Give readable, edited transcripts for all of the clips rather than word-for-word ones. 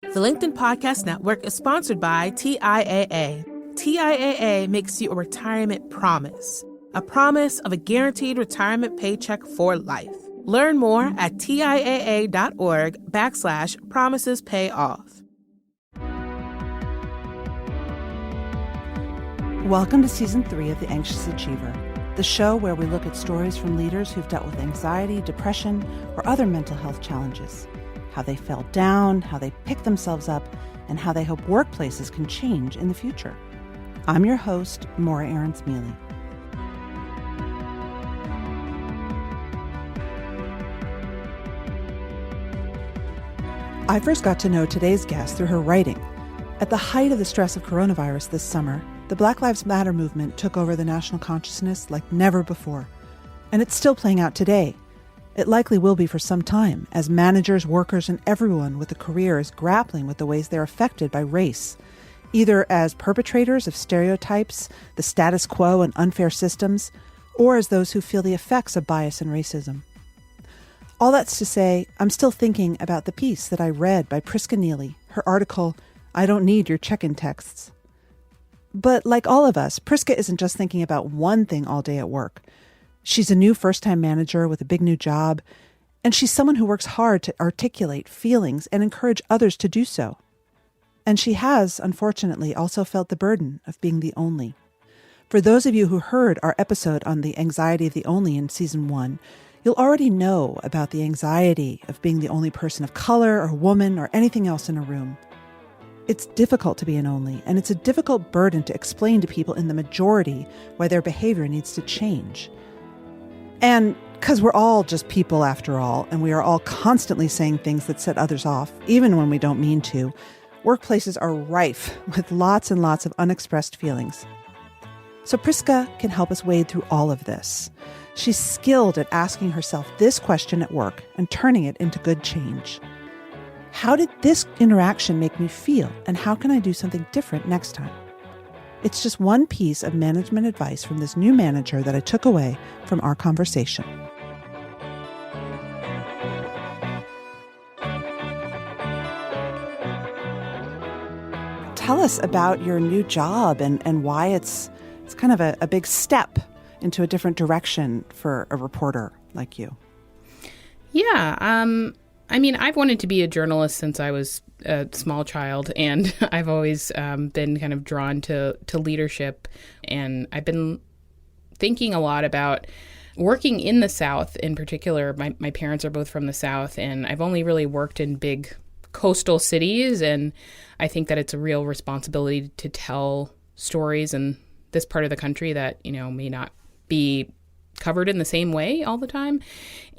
The LinkedIn Podcast Network is sponsored by TIAA. TIAA makes you a retirement promise, a promise of a guaranteed retirement paycheck for life. Learn more at TIAA.org/promises pay off. Welcome to Season 3 of The Anxious Achiever, the show where we look at stories from leaders who've dealt with anxiety, depression, or other mental health challenges, how they fell down, how they picked themselves up, and how they hope workplaces can change in the future. I'm your host, Morra Aarons-Mele. I first got to know today's guest through her writing. At the height of the stress of coronavirus this summer, the Black Lives Matter movement took over the national consciousness like never before. And it's still playing out today. It likely will be for some time, as managers, workers, and everyone with a career is grappling with the ways they're affected by race, either as perpetrators of stereotypes, the status quo, and unfair systems, or as those who feel the effects of bias and racism. All that's to say, I'm still thinking about the piece that I read by Priska Neely, her article, I Don't Need Your Check-in Texts. But like all of us, Priska isn't just thinking about one thing all day at work. She's a new first-time manager with a big new job, and she's someone who works hard to articulate feelings and encourage others to do so. And she has, unfortunately, also felt the burden of being the only. For those of you who heard our episode on the anxiety of the only in Season 1, you'll already know about the anxiety of being the only person of color or woman or anything else in a room. It's difficult to be an only, and it's a difficult burden to explain to people in the majority why their behavior needs to change. And because we're all just people after all, and we are all constantly saying things that set others off, even when we don't mean to, workplaces are rife with lots and lots of unexpressed feelings. So Priska can help us wade through all of this. She's skilled at asking herself this question at work and turning it into good change. How did this interaction make me feel, and how can I do something different next time? It's just one piece of management advice from this new manager that I took away from our conversation. Tell us about your new job and why it's kind of a big step into a different direction for a reporter like you. Yeah, I've wanted to be a journalist since I was a small child, and I've always been kind of drawn to leadership. And I've been thinking a lot about working in the South in particular. My parents are both from the South, and I've only really worked in big coastal cities. And I think that it's a real responsibility to tell stories in this part of the country that, may not be covered in the same way all the time.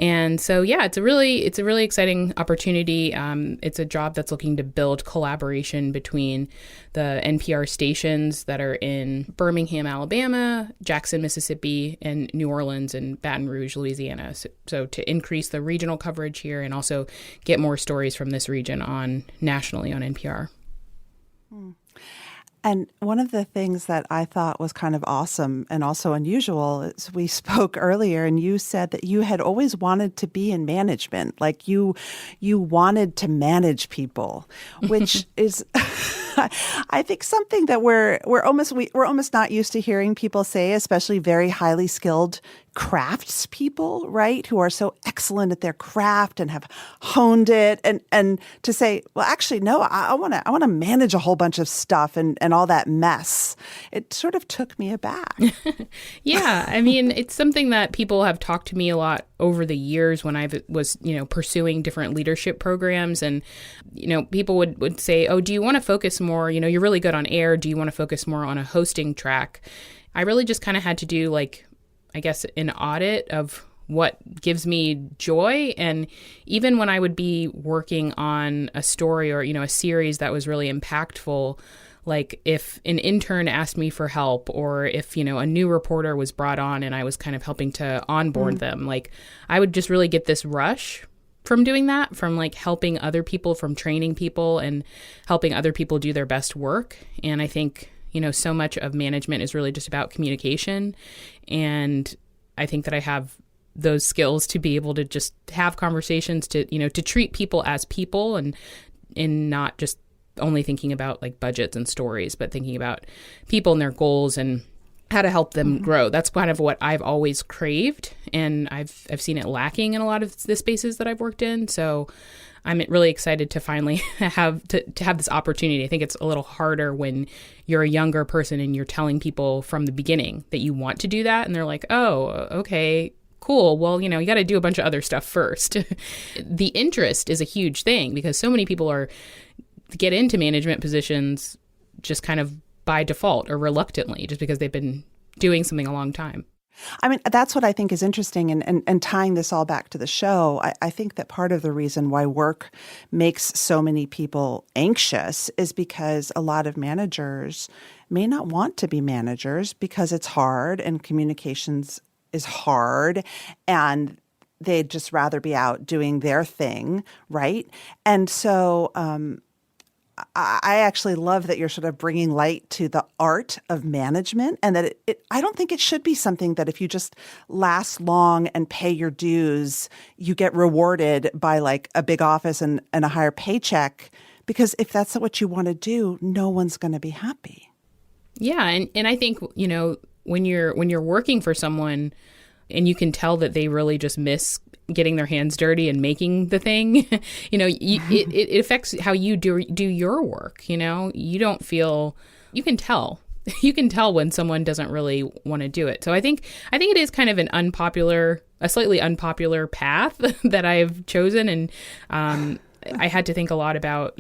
And so, yeah, it's a really exciting opportunity. It's a job that's looking to build collaboration between the NPR stations that are in Birmingham, Alabama, Jackson, Mississippi, and New Orleans and Baton Rouge, Louisiana. So to increase the regional coverage here and also get more stories from this region on nationally on NPR. And one of the things that I thought was kind of awesome and also unusual is we spoke earlier and you said that you had always wanted to be in management, like you wanted to manage people, which is I think something that we're almost not used to hearing people say, especially very highly skilled craftspeople, right, who are so excellent at their craft and have honed it, and to say, well, actually, no, I want to manage a whole bunch of stuff and all that mess. It sort of took me aback. Yeah, it's something that people have talked to me a lot over the years when I was, pursuing different leadership programs, and people would say, oh, do you want to focus more? You're really good on air. Do you want to focus more on a hosting track? I really just kind of had to do an audit of what gives me joy. And even when I would be working on a story or, a series that was really impactful, like if an intern asked me for help or if, a new reporter was brought on and I was kind of helping to onboard them, I would just really get this rush from doing that, from helping other people, from training people and helping other people do their best work. And I think, so much of management is really just about communication. And I think that I have those skills to be able to just have conversations, to treat people as people and in not just only thinking about like budgets and stories, but thinking about people and their goals and how to help them grow. That's kind of what I've always craved, and I've seen it lacking in a lot of the spaces that I've worked in. So I'm really excited to finally have this opportunity. I think it's a little harder when you're a younger person and you're telling people from the beginning that you want to do that, and they're like, "Oh, okay, cool. Well, you got to do a bunch of other stuff first." The interest is a huge thing because so many people get into management positions just kind of by default or reluctantly, just because they've been doing something a long time. I mean, that's what I think is interesting. And tying this all back to the show, I think that part of the reason why work makes so many people anxious is because a lot of managers may not want to be managers because it's hard and communications is hard and they'd just rather be out doing their thing, right? And so I actually love that you're sort of bringing light to the art of management, and that I don't think it should be something that if you just last long and pay your dues, you get rewarded by like a big office and a higher paycheck, because if that's what you want to do, no one's going to be happy. Yeah. And I think, when you're working for someone and you can tell that they really just miss getting their hands dirty and making the thing, it affects how you do your work. You don't feel, you can tell when someone doesn't really want to do it. So I think it is kind of a slightly unpopular path that I've chosen. And I had to think a lot about,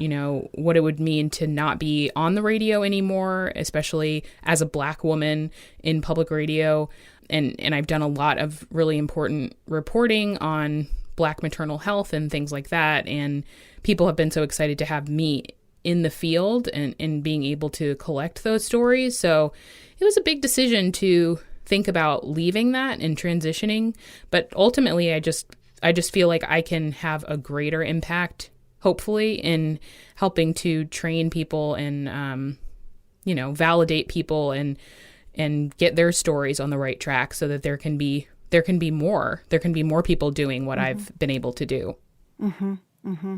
what it would mean to not be on the radio anymore, especially as a Black woman in public radio. And I've done a lot of really important reporting on Black maternal health and things like that. And people have been so excited to have me in the field and being able to collect those stories. So it was a big decision to think about leaving that and transitioning. But ultimately, I just feel like I can have a greater impact, hopefully, in helping to train people and, validate people and get their stories on the right track so that there can be more people doing what I've been able to do. Mm-hmm. Mm-hmm.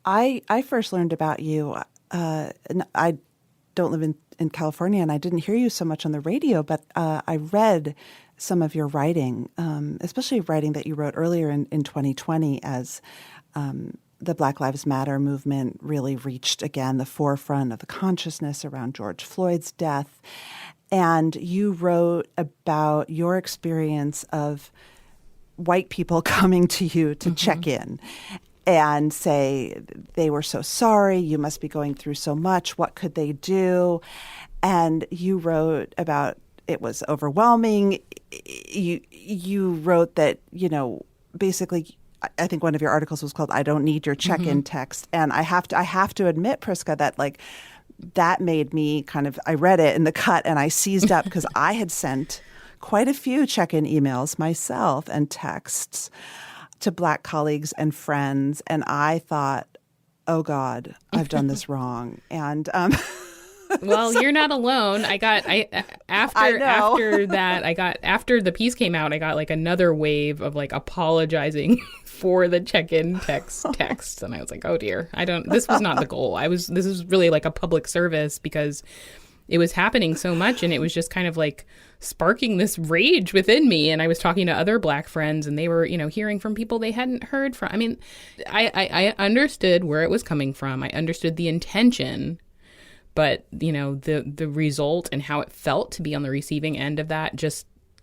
I first learned about you. I don't live in California, and I didn't hear you so much on the radio, but I read some of your writing, especially writing that you wrote earlier in 2020 as the Black Lives Matter movement really reached, again, the forefront of the consciousness around George Floyd's death. And you wrote about your experience of white people coming to you to check in and say they were so sorry, you must be going through so much, what could they do? And you wrote about it was overwhelming. You wrote that, basically, I think one of your articles was called "I Don't Need Your Check-in Text." And I have to admit, Priska, that that made me I read it in the cut and I seized up because I had sent quite a few check-in emails myself and texts to Black colleagues and friends. And I thought, oh God, I've done this wrong. And well, you're not alone. After the piece came out, I got another wave of apologizing for the check-in texts. And I was like, oh dear, this was not the goal. This is really a public service because it was happening so much and it was just kind of sparking this rage within me. And I was talking to other Black friends and they were, hearing from people they hadn't heard from. I mean, I understood where it was coming from. I understood the intention, but the result and how it felt to be on the receiving end of that,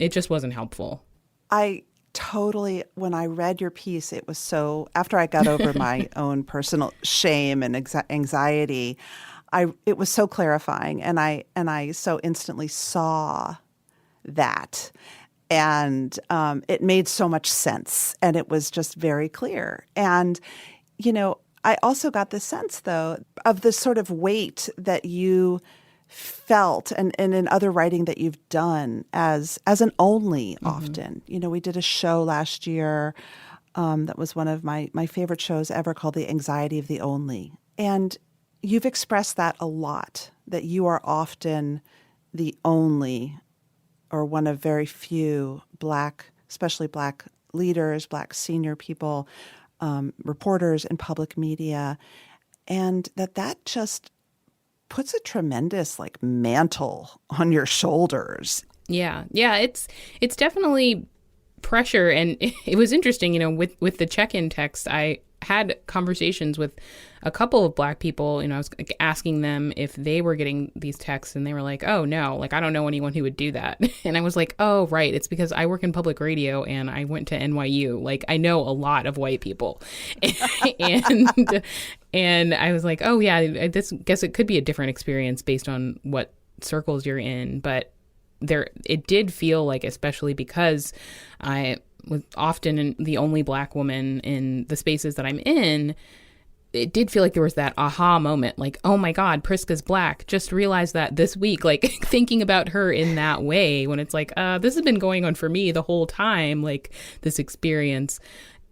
it just wasn't helpful. I totally, when I read your piece, it was so, after I got over my own personal shame and anxiety, it was so clarifying, and I so instantly saw that, and it made so much sense, and it was just very clear. And I also got the sense, though, of the sort of weight that you felt and in other writing that you've done as an only often. We did a show last year that was one of my favorite shows ever called The Anxiety of the Only. And you've expressed that a lot, that you are often the only or one of very few Black, especially Black leaders, Black senior people, reporters in public media. and that just puts a tremendous like mantle on your shoulders. Yeah. It's definitely pressure. And it was interesting, with the check-in text, I had conversations with a couple of Black people. I was asking them if they were getting these texts, and they were like, oh no, like I don't know anyone who would do that. And I was like, oh right, it's because I work in public radio and I went to NYU. Like I know a lot of white people. and I was like, oh yeah, I guess it could be a different experience based on what circles you're in. But it did feel like, especially because I was often the only Black woman in the spaces that I'm in, it did feel like there was that aha moment, like, oh my God, Priska's Black. Just realized that this week, like thinking about her in that way, when it's like, this has been going on for me the whole time, like this experience.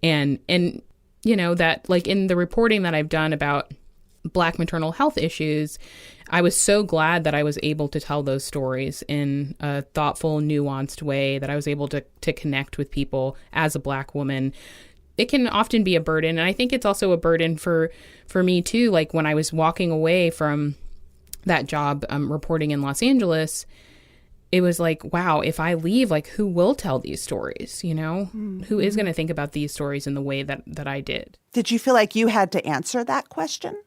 And that like in the reporting that I've done about Black maternal health issues, I was so glad that I was able to tell those stories in a thoughtful, nuanced way, that I was able to connect with people as a Black woman. It can often be a burden. And I think it's also a burden for me too. Like when I was walking away from that job reporting in Los Angeles, it was like, wow, if I leave, like who will tell these stories? Mm-hmm. Who is going to think about these stories in the way that I did? Did you feel like you had to answer that question?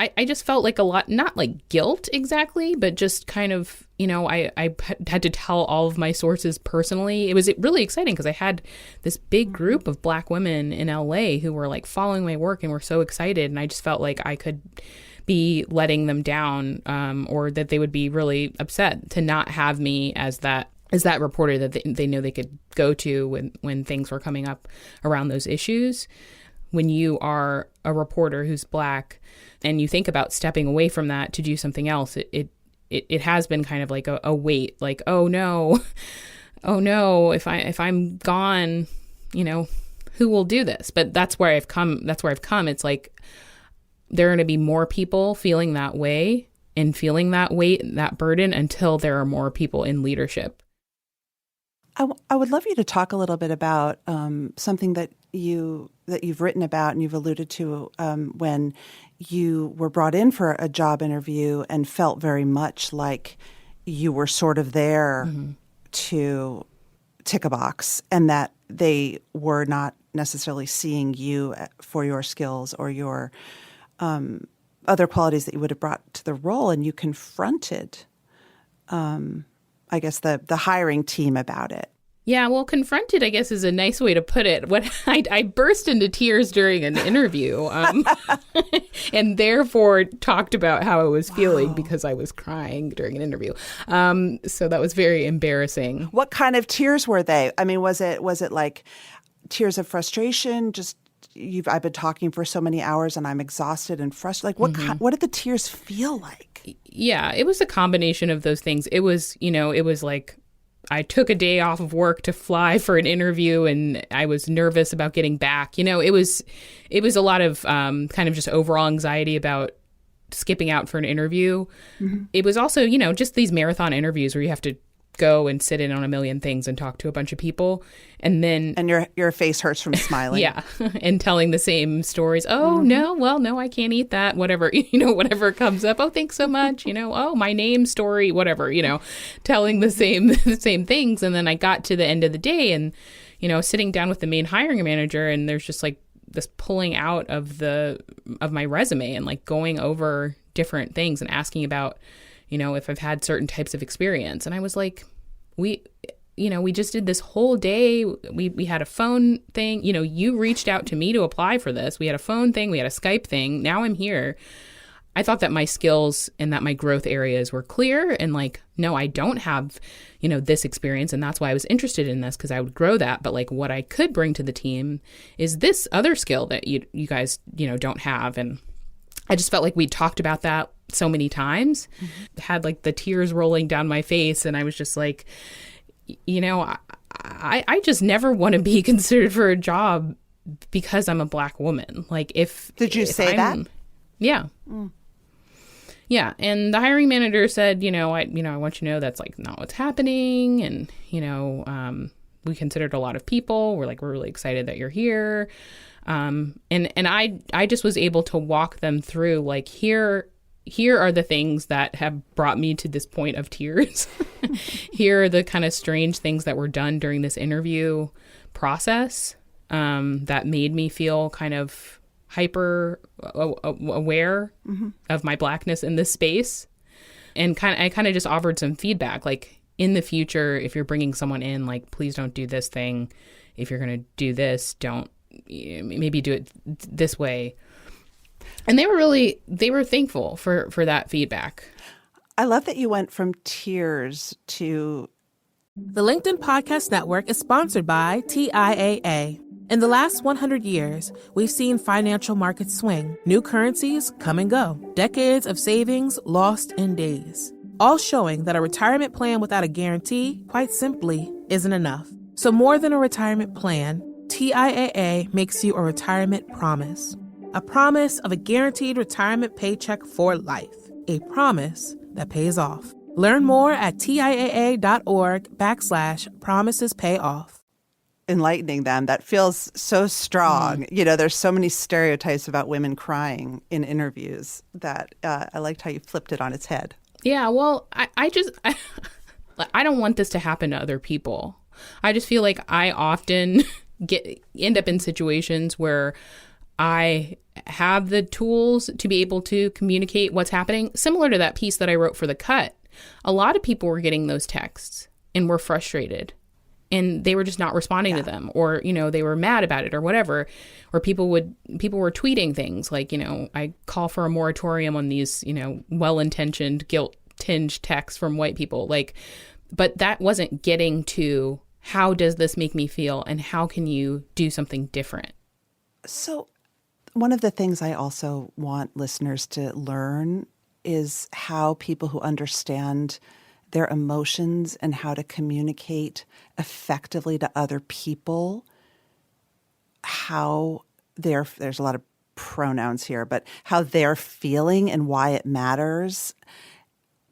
I just felt like a lot, not like guilt exactly, but just kind of, I had to tell all of my sources personally. It was really exciting because I had this big group of Black women in LA who were like following my work and were so excited. And I just felt like I could be letting them down, or that they would be really upset to not have me as that reporter that they know they could go to when things were coming up around those issues. When you are a reporter who's Black and you think about stepping away from that to do something else, it has been kind of like a weight, like, oh no, if I'm gone, who will do this? But that's where I've come. It's like there are going to be more people feeling that way and feeling that weight, that burden, until there are more people in leadership. I would love you to talk a little bit about something that you've written about and you've alluded to when you were brought in for a job interview and felt very much like you were sort of there mm-hmm. to tick a box, and that they were not necessarily seeing you for your skills or your other qualities that you would have brought to the role, and you confronted I guess the hiring team about it. Yeah, well, confronted, I guess, is a nice way to put it. I burst into tears during an interview and therefore talked about how I was feeling because I was crying during an interview. So that was very embarrassing. What kind of tears were they? I mean, was it like tears of frustration? Just I've been talking for so many hours and I'm exhausted and frustrated. Like what did the tears feel like? Yeah, it was a combination of those things. It was, it was like I took a day off of work to fly for an interview, and I was nervous about getting back. It was a lot of kind of just overall anxiety about skipping out for an interview. Mm-hmm. It was also, just these marathon interviews where you have to go and sit in on a million things and talk to a bunch of people, and your face hurts from smiling. Yeah, and telling the same stories. Oh mm-hmm. no, I can't eat that. Whatever, whatever comes up. Oh, thanks so much. Oh, my name, story, whatever. Telling the same things. And then I got to the end of the day, and sitting down with the main hiring manager, and there's just like this pulling out of my resume and like going over different things and asking about, if I've had certain types of experience. And I was like, we just did this whole day. We had a phone thing. You reached out to me to apply for this. We had a phone thing. We had a Skype thing. Now I'm here. I thought that my skills and that my growth areas were clear, and like, no, I don't have, this experience. And that's why I was interested in this, because I would grow that. But like what I could bring to the team is this other skill that you guys, don't have. And I just felt like we talked about that so many times, mm-hmm. had like the tears rolling down my face. And I was just like, I just never want to be considered for a job because I'm a Black woman. Like Did you say that? Yeah. Mm. Yeah. And the hiring manager said, I want you to know that's like not what's happening. And, we considered a lot of people. We're really excited that you're here. And I just was able to walk them through, like, here are the things that have brought me to this point of tears. Here are the kind of strange things that were done during this interview process that made me feel kind of hyper aware of my Blackness in this space. And I kind of just offered some feedback, like, in the future, if you're bringing someone in, like, please don't do this thing. If you're going to do this, maybe do it this way. And they were thankful for that feedback. I love that you went from tears to... The LinkedIn Podcast Network is sponsored by TIAA. In the last 100 years, we've seen financial markets swing, new currencies come and go, decades of savings lost in days, all showing that a retirement plan without a guarantee, quite simply, isn't enough. So more than a retirement plan, TIAA makes you a retirement promise. A promise of a guaranteed retirement paycheck for life. A promise that pays off. Learn more at TIAA.org/promisespayoff. Enlightening them. That feels so strong. You know, there's so many stereotypes about women crying in interviews that I liked how you flipped it on its head. Yeah, well, I don't want this to happen to other people. I just feel like I often end up in situations where I have the tools to be able to communicate what's happening. Similar to that piece that I wrote for The Cut. A lot of people were getting those texts and were frustrated. And they were just not responding to them, or, you know, they were mad about it or whatever. Or people were tweeting things like, you know, I call for a moratorium on these, you know, well-intentioned, guilt-tinged texts from white people. Like, but that wasn't getting to how does this make me feel and how can you do something different? So one of the things I also want listeners to learn is how people who understand their emotions and how to communicate effectively to other people, how there's a lot of pronouns here, but how they're feeling and why it matters.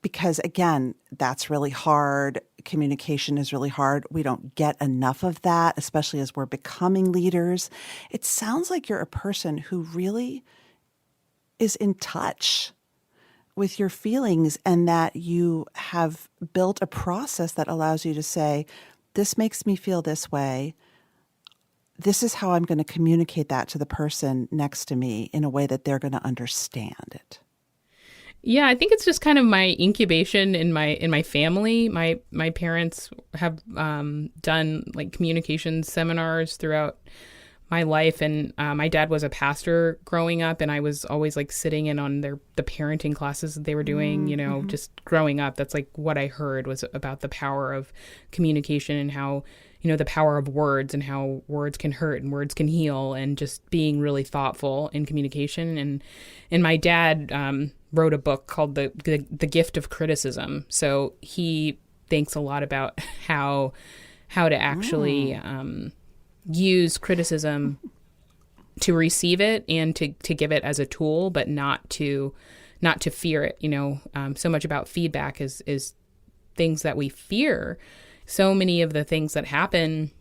Because again, that's really hard. Communication is really hard. We don't get enough of that, especially as we're becoming leaders. It sounds like you're a person who really is in touch with your feelings, and that you have built a process that allows you to say, this makes me feel this way. This is how I'm going to communicate that to the person next to me in a way that they're going to understand it. Yeah, I think it's just kind of my incubation in my family. My parents have done like communication seminars throughout my life, and my dad was a pastor growing up, and I was always like sitting in on the parenting classes that they were doing, you know, just growing up. That's like what I heard was about the power of communication and how, you know, the power of words and how words can hurt and words can heal, and just being really thoughtful in communication. And my dad wrote a book called The Gift of Criticism. So he thinks a lot about how to actually use criticism to receive it and to give it as a tool, but not to fear it. You know, so much about feedback is things that we fear. So many of the things that happen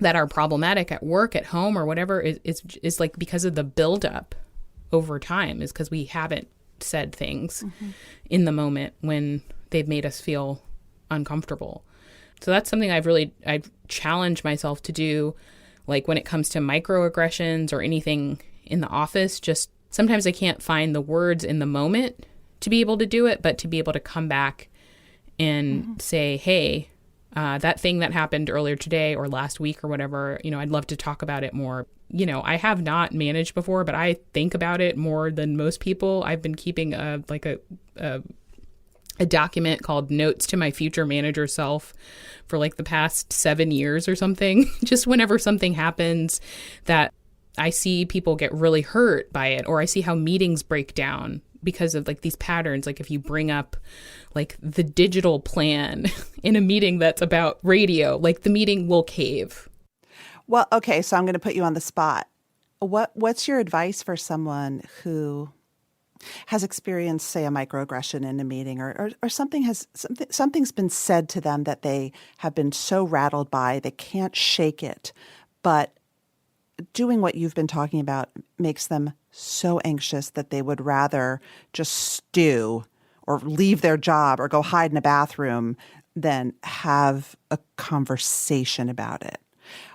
that are problematic at work, at home, or whatever is like because of the buildup over time, is because we haven't said things in the moment when they've made us feel uncomfortable. So that's something I've challenged myself to do. Like when it comes to microaggressions or anything in the office, just sometimes I can't find the words in the moment to be able to do it, but to be able to come back and say, hey, that thing that happened earlier today or last week or whatever, you know, I'd love to talk about it more. You know, I have not managed before, but I think about it more than most people. I've been keeping a document called Notes to My Future Manager Self for like the past 7 years or something. Just whenever something happens that I see people get really hurt by it, or I see how meetings break down because of like these patterns. Like if you bring up like the digital plan in a meeting that's about radio, like the meeting will cave. Well, okay, so I'm going to put you on the spot. What's your advice for someone who has experienced, say, a microaggression in a meeting, or something's been said to them that they have been so rattled by, they can't shake it, but doing what you've been talking about makes them so anxious that they would rather just stew or leave their job or go hide in a bathroom than have a conversation about it.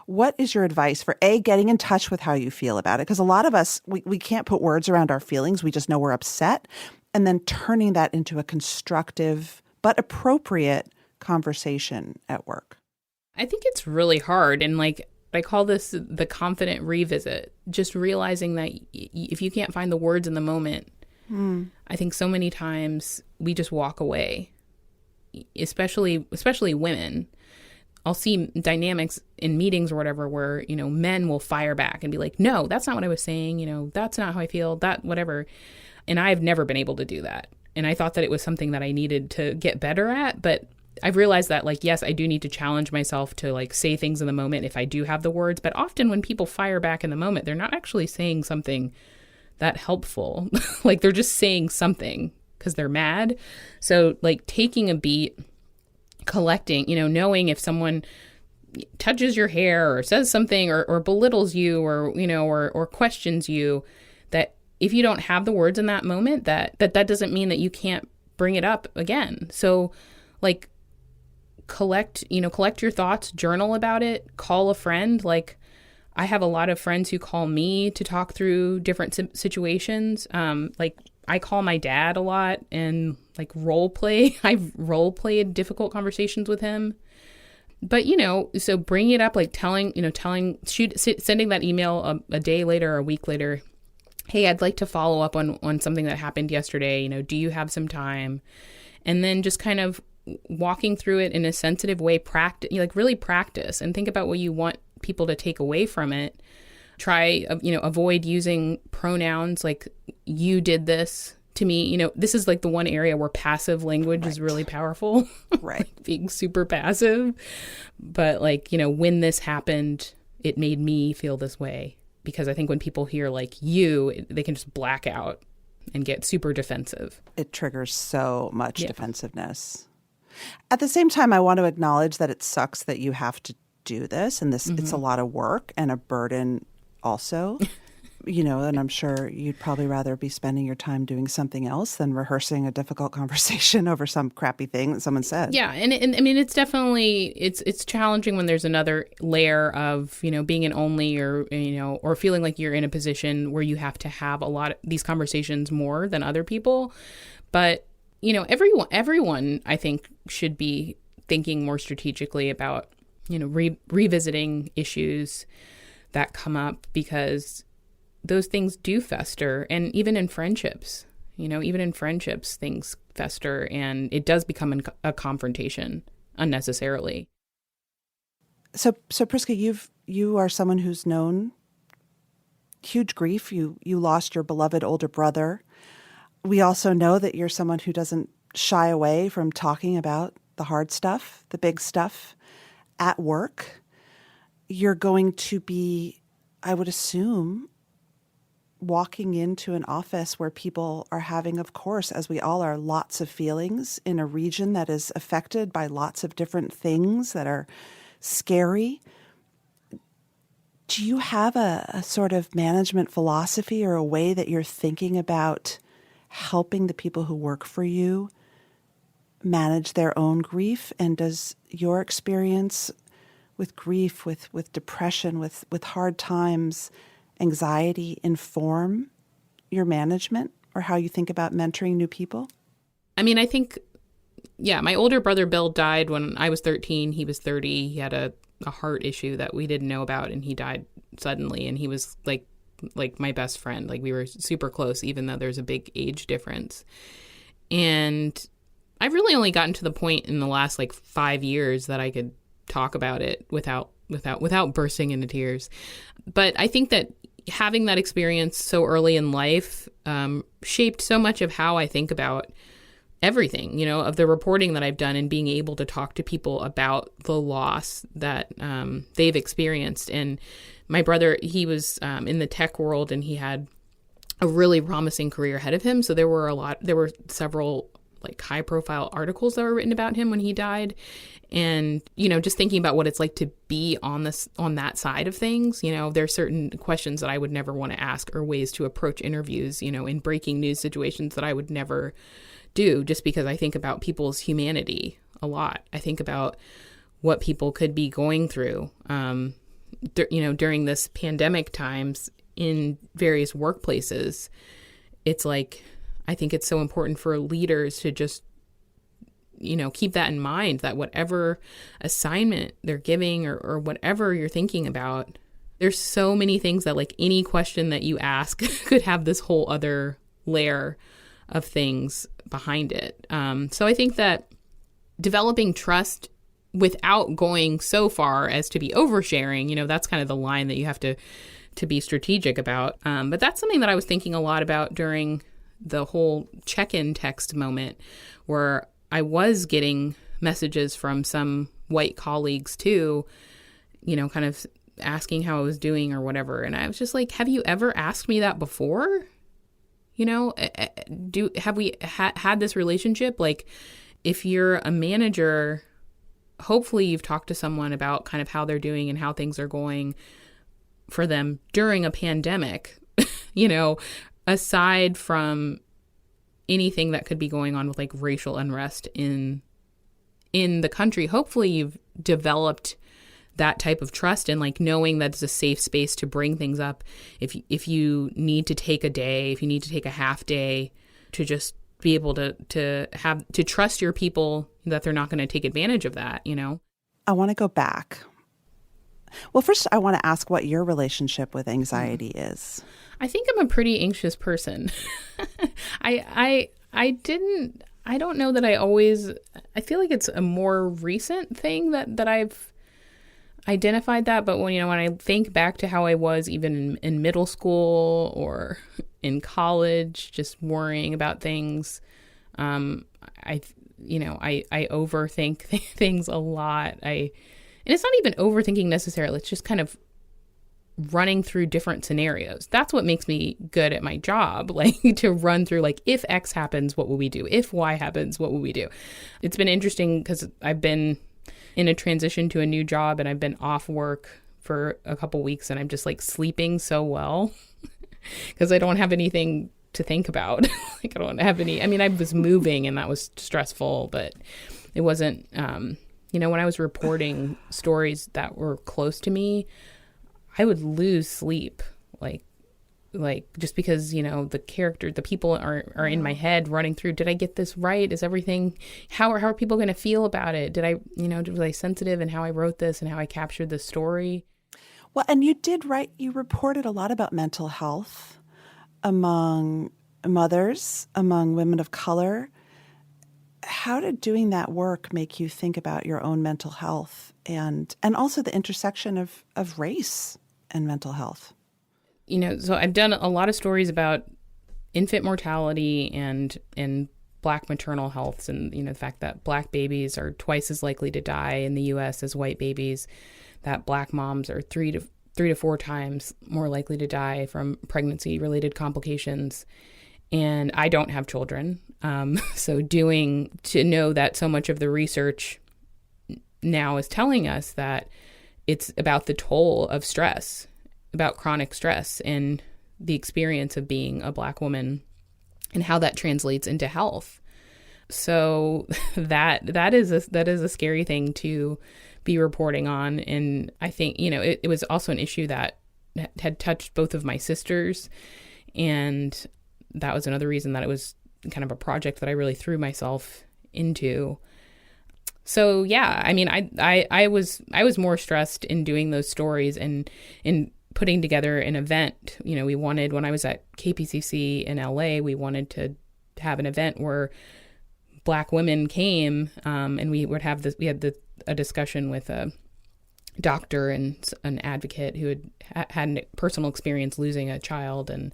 What is your advice for getting in touch with how you feel about it? Because a lot of us, we can't put words around our feelings. We just know we're upset. And then turning that into a constructive but appropriate conversation at work. I think it's really hard. And I call this the confident revisit, just realizing that if you can't find the words in the moment, I think so many times we just walk away, especially women. I'll see dynamics in meetings or whatever where, men will fire back and be like, no, that's not what I was saying. That's not how I feel, that whatever. And I've never been able to do that. And I thought that it was something that I needed to get better at. But I've realized that, yes, I do need to challenge myself to say things in the moment if I do have the words. But often when people fire back in the moment, they're not actually saying something that helpful. They're just saying something because they're mad. So taking a beat, collecting, knowing if someone touches your hair or says something or belittles you or questions you, that if you don't have the words in that moment, that doesn't mean that you can't bring it up again. So collect your thoughts, journal about it, call a friend. I have a lot of friends who call me to talk through different situations. I call my dad a lot and role play. I've role played difficult conversations with him. But, so bringing it up, sending that email a day later or a week later. Hey, I'd like to follow up on something that happened yesterday. Do you have some time? And then just kind of walking through it in a sensitive way, really practice and think about what you want people to take away from it. Try, avoid using pronouns like you did this to me. This is the one area where passive language is really powerful. Right. Being super passive. But when this happened, it made me feel this way. Because I think when people hear you, they can just black out and get super defensive. It triggers so much defensiveness. At the same time, I want to acknowledge that it sucks that you have to do this, and it's a lot of work and a burden also, and I'm sure you'd probably rather be spending your time doing something else than rehearsing a difficult conversation over some crappy thing that someone said. Yeah. And I mean, it's definitely, it's challenging when there's another layer of, being an only or feeling like you're in a position where you have to have a lot of these conversations more than other people. But, everyone I think should be thinking more strategically about, revisiting issues that come up, because those things do fester. And even in friendships, things fester, and it does become a confrontation unnecessarily. So Priska, you are someone who's known huge grief. You lost your beloved older brother. We also know that you're someone who doesn't shy away from talking about the hard stuff, the big stuff at work. You're going to be, I would assume, walking into an office where people are having, of course, as we all are, lots of feelings in a region that is affected by lots of different things that are scary. Do you have a sort of management philosophy or a way that you're thinking about helping the people who work for you manage their own grief? And does your experience with grief, with depression, with hard times, anxiety inform your management or how you think about mentoring new people? I mean, I think, my older brother Bill died when I was 13. He was 30. He had a heart issue that we didn't know about, and he died suddenly. And he was like my best friend. We were super close, even though there's a big age difference. And I've really only gotten to the point in the last 5 years that I could talk about it without bursting into tears. But I think that having that experience so early in life shaped so much of how I think about everything, of the reporting that I've done and being able to talk to people about the loss that they've experienced. And my brother, he was in the tech world, and he had a really promising career ahead of him. So there were several like high profile articles that were written about him when he died. And, just thinking about what it's like to be on that side of things, there's certain questions that I would never want to ask, or ways to approach interviews, in breaking news situations that I would never do, just because I think about people's humanity a lot. I think about what people could be going through, during this pandemic times in various workplaces. It's like, I think it's so important for leaders to just, keep that in mind, that whatever assignment they're giving or whatever you're thinking about, there's so many things that like any question that you ask could have this whole other layer of things behind it. So I think that developing trust without going so far as to be oversharing, that's kind of the line that you have to be strategic about. But that's something that I was thinking a lot about during the whole check-in text moment, where I was getting messages from some white colleagues too, kind of asking how I was doing or whatever. And I was just like, have you ever asked me that before? Have we had this relationship? Like, if you're a manager, hopefully you've talked to someone about kind of how they're doing and how things are going for them during a pandemic, aside from anything that could be going on with like racial unrest in the country. Hopefully you've developed that type of trust, and like knowing that it's a safe space to bring things up. If you need to take a day, if you need to take a half day, to just be able to trust your people that they're not going to take advantage of that, I want to go back. Well, first I want to ask what your relationship with anxiety is. I think I'm a pretty anxious person. I don't know that I feel like it's a more recent thing that I've identified that. But when I think back to how I was even in middle school or in college, just worrying about things, I overthink things a lot. And it's not even overthinking necessarily. It's just kind of running through different scenarios. That's what makes me good at my job, like to run through, like, if X happens, what will we do? If Y happens, what will we do? It's been interesting because I've been in a transition to a new job, and I've been off work for a couple weeks, and I'm just like sleeping so well because I don't have anything to think about. Like, I don't have any, I was moving and that was stressful, but it wasn't, when I was reporting stories that were close to me, I would lose sleep, like just because, the people are in my head running through. Did I get this right? Is everything, how are people going to feel about it? Did I, was I sensitive in how I wrote this and how I captured the story? Well, and you did write, you reported a lot about mental health among mothers, among women of color. How did doing that work make you think about your own mental health and also the intersection of race and mental health? So I've done a lot of stories about infant mortality and Black maternal health, and, the fact that Black babies are twice as likely to die in the U.S. as white babies, that Black moms are 3 to 4 times more likely to die from pregnancy-related complications. And I don't have children. So to know that so much of the research now is telling us that it's about the toll of stress, about chronic stress and the experience of being a Black woman and how that translates into health. So that is a scary thing to be reporting on. And I think, it was also an issue that had touched both of my sisters. And that was another reason that it was kind of a project that I really threw myself into. So yeah, I was more stressed in doing those stories and in putting together an event. We wanted, when I was at KPCC in LA, we wanted to have an event where Black women came, and we would have this. We had a discussion with a doctor and an advocate who had a personal experience losing a child, and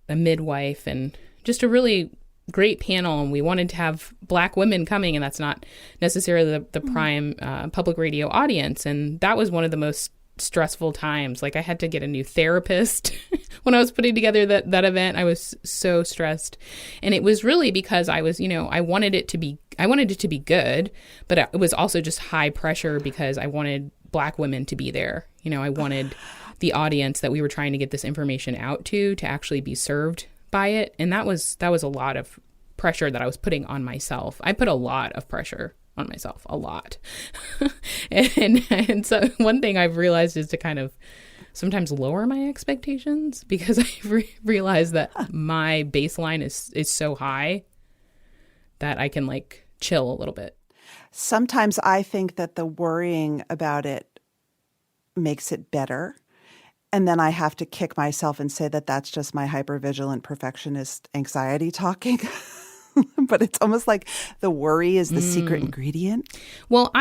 a midwife, and just a really great panel. And we wanted to have Black women coming, and that's not necessarily the prime public radio audience. And that was one of the most stressful times. Like I had to get a new therapist when I was putting together that event. I was so stressed. And it was really because I was, I wanted it to be good, but it was also just high pressure because I wanted Black women to be there. I wanted the audience that we were trying to get this information out to actually be served by it. And that was a lot of pressure that I was putting on myself. I put a lot of pressure on myself, a lot. and so one thing I've realized is to kind of sometimes lower my expectations, because I realized that my baseline is so high that I can like chill a little bit. Sometimes I think that the worrying about it makes it better. And then I have to kick myself and say that that's just my hypervigilant perfectionist anxiety talking. But it's almost like the worry is the secret ingredient. Well,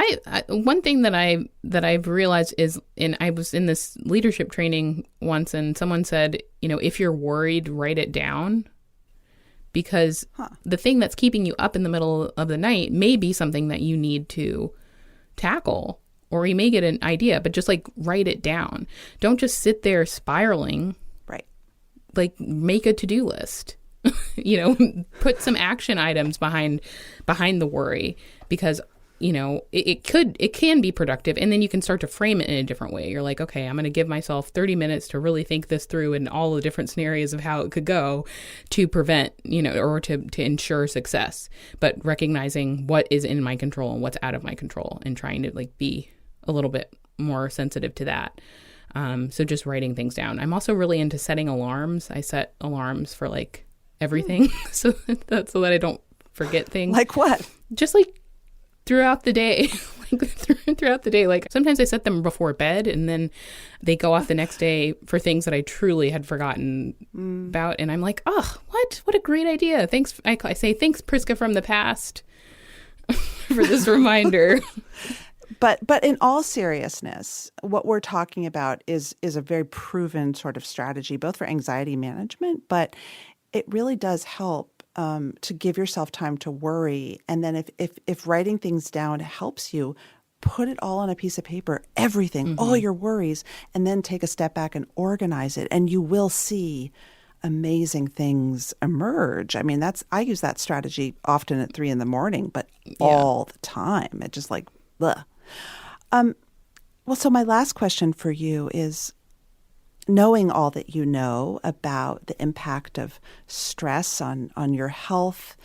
one thing that I've realized is, I was in this leadership training once, and someone said, if you're worried, write it down, because the thing that's keeping you up in the middle of the night may be something that you need to tackle, or you may get an idea, but just like write it down. Don't just sit there spiraling. Right. Like make a to-do list. Put some action items behind the worry, because, it can be productive. And then you can start to frame it in a different way. You're like, okay, I'm going to give myself 30 minutes to really think this through and all the different scenarios of how it could go to prevent, or to ensure success. But recognizing what is in my control and what's out of my control, and trying to like be a little bit more sensitive to that. So just writing things down. I'm also really into setting alarms. I set alarms for like everything so that I don't forget things. Like what? Just like throughout the day. Throughout the day. Like sometimes I set them before bed, and then they go off the next day for things that I truly had forgotten about. And I'm like, oh, what a great idea. Thanks. I say, thanks, Priska from the past, for this reminder. But in all seriousness, what we're talking about is a very proven sort of strategy, both for anxiety management, but it really does help to give yourself time to worry. And then if writing things down helps you, put it all on a piece of paper, everything, all your worries, and then take a step back and organize it. And you will see amazing things emerge. I mean, I use that strategy often at 3 a.m, but all the time. It just like, bleh. Well, so my last question for you is, knowing all that you know about the impact of stress on your health,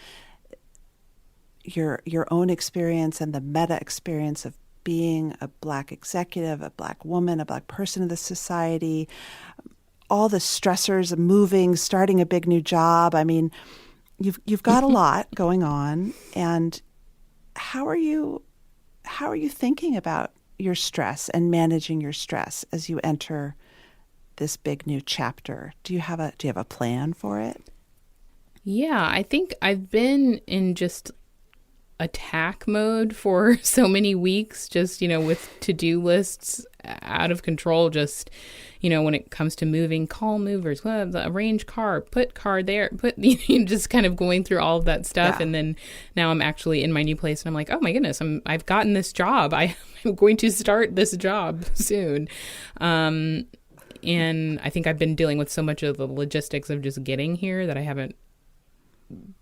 your own experience and the meta experience of being a Black executive, a Black woman, a Black person in the society, all the stressors of moving, starting a big new job. I mean, you've got a lot going on. And how are you thinking about your stress and managing your stress as you enter this big new chapter? Do you have a plan for it? Yeah, I think I've been in just attack mode for so many weeks, just, with to-do lists out of control, just, when it comes to moving, call movers, arrange car, put car there, just kind of going through all of that stuff. Yeah. And then now I'm actually in my new place and I'm like, oh my goodness, I've gotten this job. I'm going to start this job soon. And I think I've been dealing with so much of the logistics of just getting here that I haven't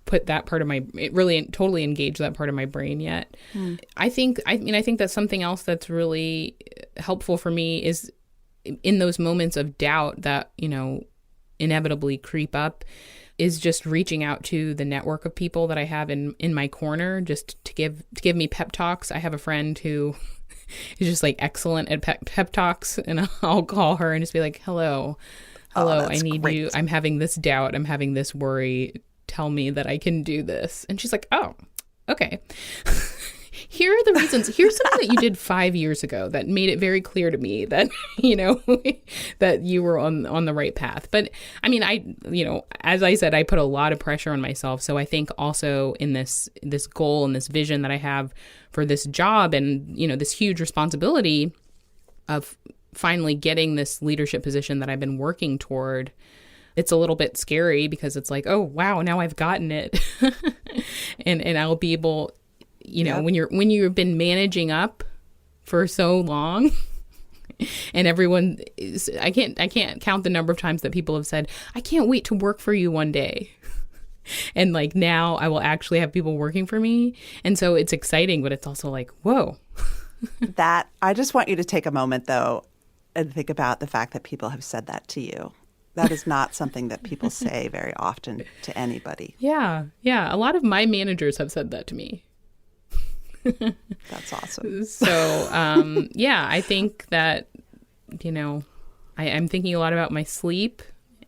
put that part of really totally engaged that part of my brain yet. I think that's something else that's really helpful for me is in those moments of doubt that, inevitably creep up, is just reaching out to the network of people that I have in my corner, just to give me pep talks. I have a friend who is just like excellent at pep talks, and I'll call her and just be like, hello, I need great. You. I'm having this doubt. I'm having this worry. Tell me that I can do this. And she's like, oh, okay. Here are the reasons. Here's something that you did 5 years ago that made it very clear to me that, that you were on the right path. But I mean, as I said, I put a lot of pressure on myself. So I think also in this goal and this vision that I have for this job and, this huge responsibility of finally getting this leadership position that I've been working toward, it's a little bit scary because it's like, oh, wow, now I've gotten it. and I'll be able, when you've been managing up for so long And everyone is, I can't count the number of times that people have said, I can't wait to work for you one day. And like now I will actually have people working for me. And so it's exciting, but it's also like, whoa. That I just want you to take a moment, though, and think about the fact that people have said that to you. That is not something that people say very often to anybody. Yeah. Yeah. A lot of my managers have said that to me. That's awesome. So, yeah, I think that, I'm thinking a lot about my sleep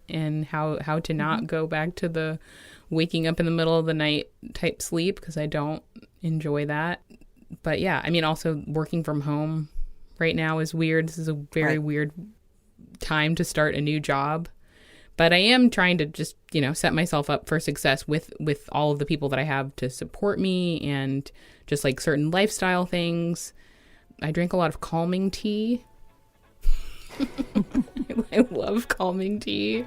and how to not go back to the waking up in the middle of the night type sleep, because I don't enjoy that. But yeah, I mean, also working from home right now is weird. This is a very weird time to start a new job. But I am trying to just, set myself up for success with all of the people that I have to support me, and just like certain lifestyle things. I drink a lot of calming tea. I love calming tea.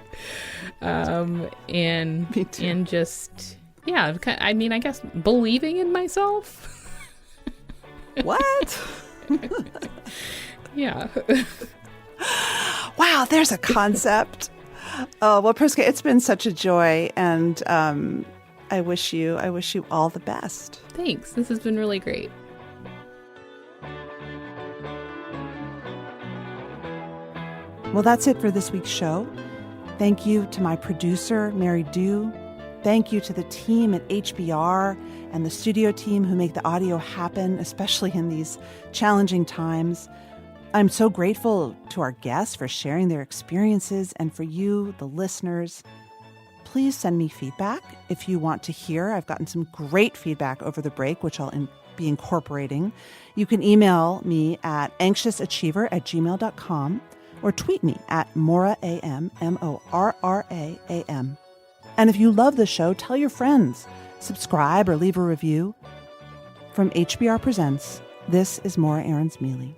And Me too. And just, yeah, I mean, I guess believing in myself. What? Yeah. Wow, there's a concept. Oh, well, Priska, it's been such a joy, and I wish you all the best. Thanks. This has been really great. Well, that's it for this week's show. Thank you to my producer, Mary Dew. Thank you to the team at HBR and the studio team who make the audio happen, especially in these challenging times. I'm so grateful to our guests for sharing their experiences, and for you, the listeners. Please send me feedback if you want to hear. I've gotten some great feedback over the break, which I'll be incorporating. You can email me at anxiousachiever@gmail.com or tweet me at Morra AM, MORRAAM. And if you love the show, tell your friends, subscribe or leave a review. From HBR Presents, this is Morra Aarons-Mele.